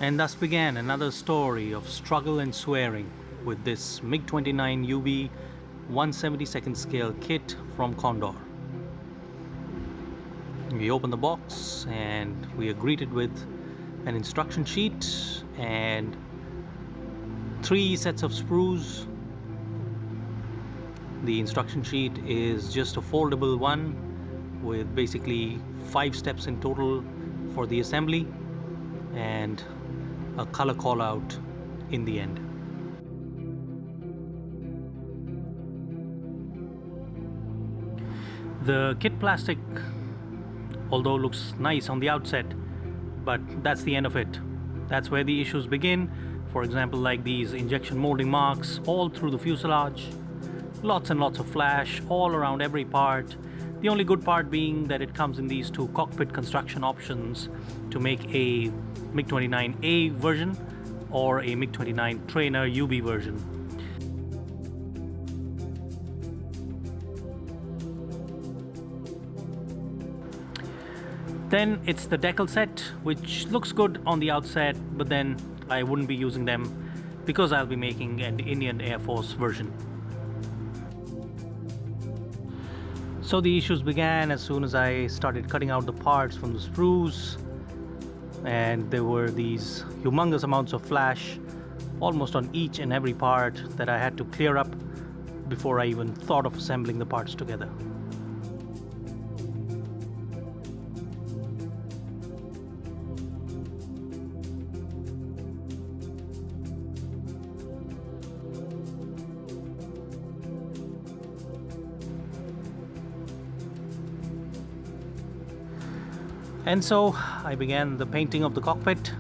And thus began another story of struggle and swearing with this MiG-29 UB 1/72nd scale kit from Condor. We opened the box and we are greeted with an instruction sheet and 3 sets of sprues. The instruction sheet is just a foldable one with basically 5 steps in total for the assembly and a color call out in the end. The kit plastic, although looks nice on the outset, but that's the end of it. That's where the issues begin. For example, like these injection molding marks all through the fuselage, lots and lots of flash all around every part. The only good part being that it comes in these 2 cockpit construction options to make a MiG-29A version or a MiG-29 trainer UB version. Then it's the decal set, which looks good on the outset, but then I wouldn't be using them because I'll be making an Indian Air Force version. So the issues began as soon as I started cutting out the parts from the sprues, and there were these humongous amounts of flash almost on each and every part that I had to clear up before I even thought of assembling the parts together. And so I began the painting of the cockpit.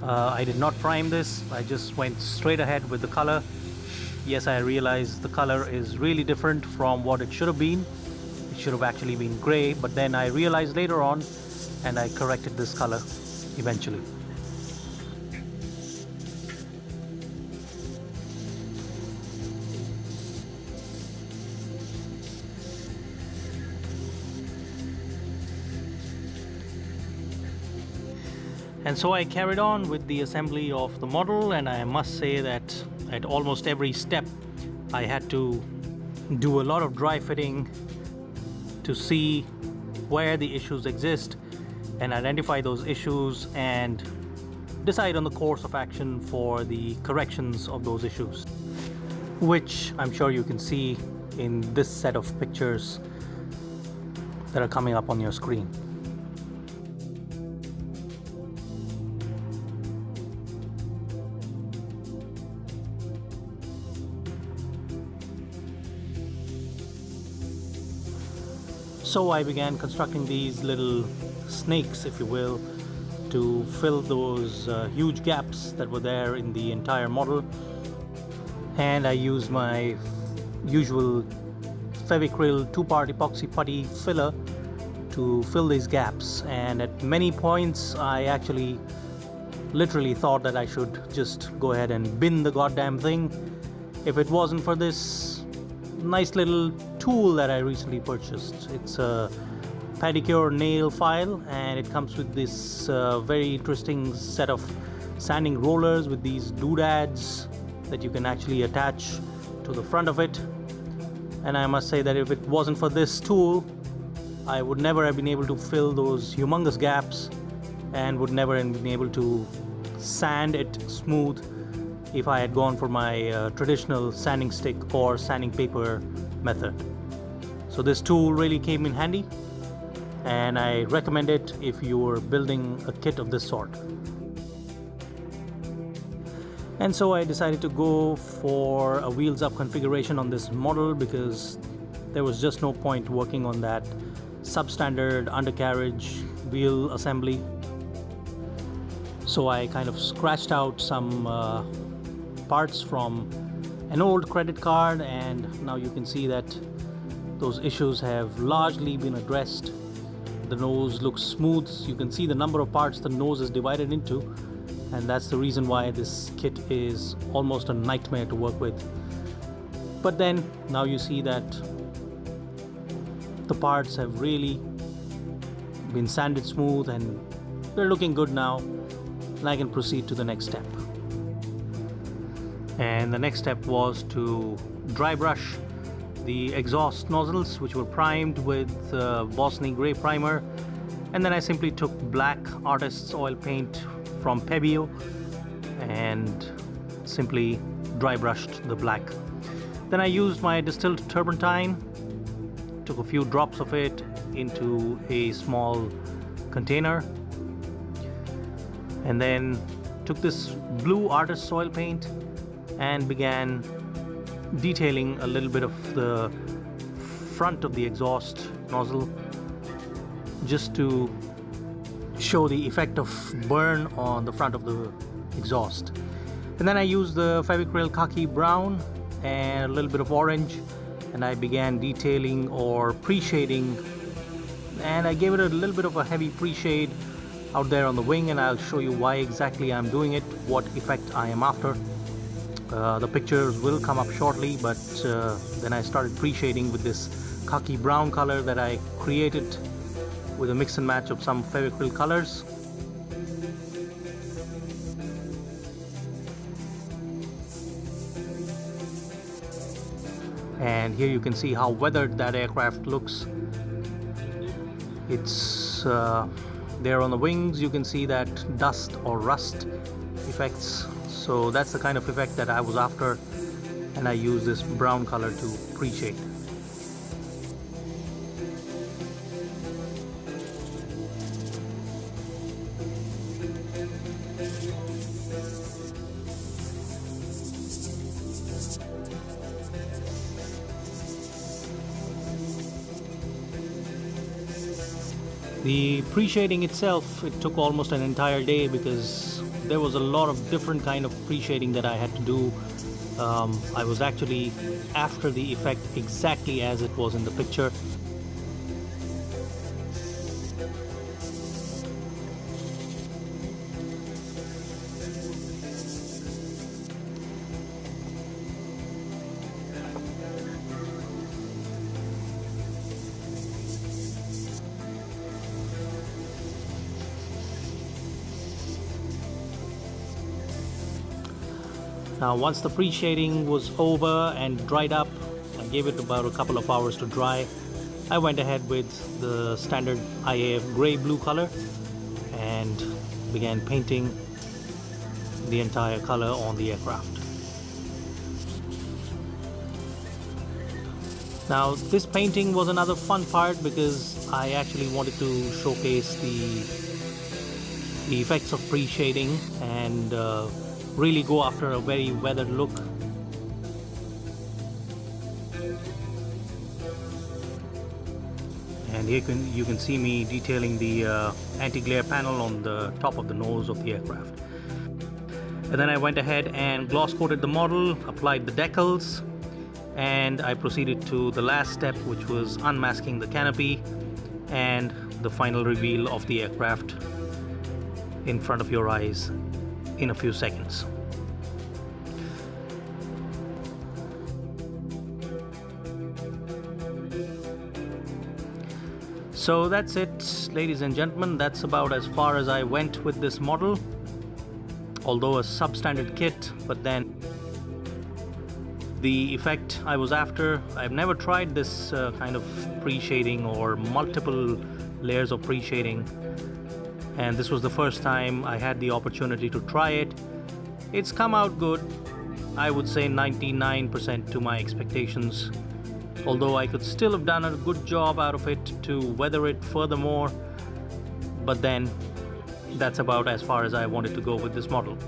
I did not prime this, I just went straight ahead with the color. Yes, I realized the color is really different from what it should have been. It should have actually been gray, but then I realized later on and I corrected this color eventually. And so I carried on with the assembly of the model, and I must say that at almost every step I had to do a lot of dry fitting to see where the issues exist and identify those issues and decide on the course of action for the corrections of those issues, which I'm sure you can see in this set of pictures that are coming up on your screen. So I began constructing these little snakes, if you will, to fill those huge gaps that were there in the entire model. And I used my usual Fevicryl 2-part epoxy putty filler to fill these gaps. And at many points I actually literally thought that I should just go ahead and bin the goddamn thing if it wasn't for this nice little tool that I recently purchased. It's a pedicure nail file, and it comes with this very interesting set of sanding rollers with these doodads that you can actually attach to the front of it. And I must say that if it wasn't for this tool, I would never have been able to fill those humongous gaps and would never have been able to sand it smooth if I had gone for my traditional sanding stick or sanding paper method. So this tool really came in handy, and I recommend it if you're building a kit of this sort. And so I decided to go for a wheels up configuration on this model because there was just no point working on that substandard undercarriage wheel assembly. So I kind of scratched out some parts from an old credit card, and now you can see that those issues have largely been addressed. The nose looks smooth. You can see the number of parts the nose is divided into, and that's the reason why this kit is almost a nightmare to work with. But then now you see that the parts have really been sanded smooth and they're looking good now. and I can proceed to the next step. And the next step was to dry brush the exhaust nozzles, which were primed with Bossney Grey primer, and then I simply took black artist's oil paint from Pebeo and simply dry brushed the black. Then I used my distilled turpentine, took a few drops of it into a small container, and then took this blue artist's oil paint and began detailing a little bit of the front of the exhaust nozzle, just to show the effect of burn on the front of the exhaust. And then I used the Fevicryl khaki brown and a little bit of orange, and I began detailing or pre-shading, and I gave it a little bit of a heavy pre-shade out there on the wing, and I'll show you why exactly I'm doing it, what effect I am after. The pictures will come up shortly, but then I started pre-shading with this khaki brown color that I created with a mix and match of some Fevicryl colors. And here you can see how weathered that aircraft looks. It's there on the wings. You can see that dust or rust effects. So that's the kind of effect that I was after, and I use this brown color to pre-shade. The pre-shading itself, it took almost an entire day because there was a lot of different kind of pre-shading that I had to do. I was actually after the effect exactly as it was in the picture. Now once the pre-shading was over and dried up, I gave it about a couple of hours to dry. I went ahead with the standard IAF grey blue color and began painting the entire color on the aircraft. Now this painting was another fun part because I actually wanted to showcase the effects of pre-shading and really go after a very weathered look. And here you can see me detailing the anti-glare panel on the top of the nose of the aircraft. And then I went ahead and gloss coated the model, applied the decals, and I proceeded to the last step, which was unmasking the canopy and the final reveal of the aircraft in front of your eyes in a few seconds. So that's it, ladies and gentlemen. That's about as far as I went with this model, although a substandard kit, but then the effect I was after. I've never tried this kind of pre-shading or multiple layers of pre-shading, and this was the first time I had the opportunity to try it. It's come out good. I would say 99% to my expectations, although I could still have done a good job out of it to weather it furthermore, but then that's about as far as I wanted to go with this model.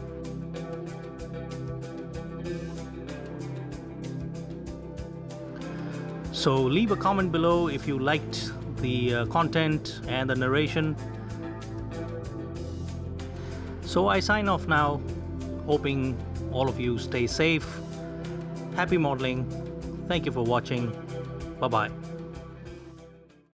So leave a comment below if you liked the content and the narration. So I sign off now, hoping all of you stay safe. Happy modeling. Thank you for watching. Bye-bye.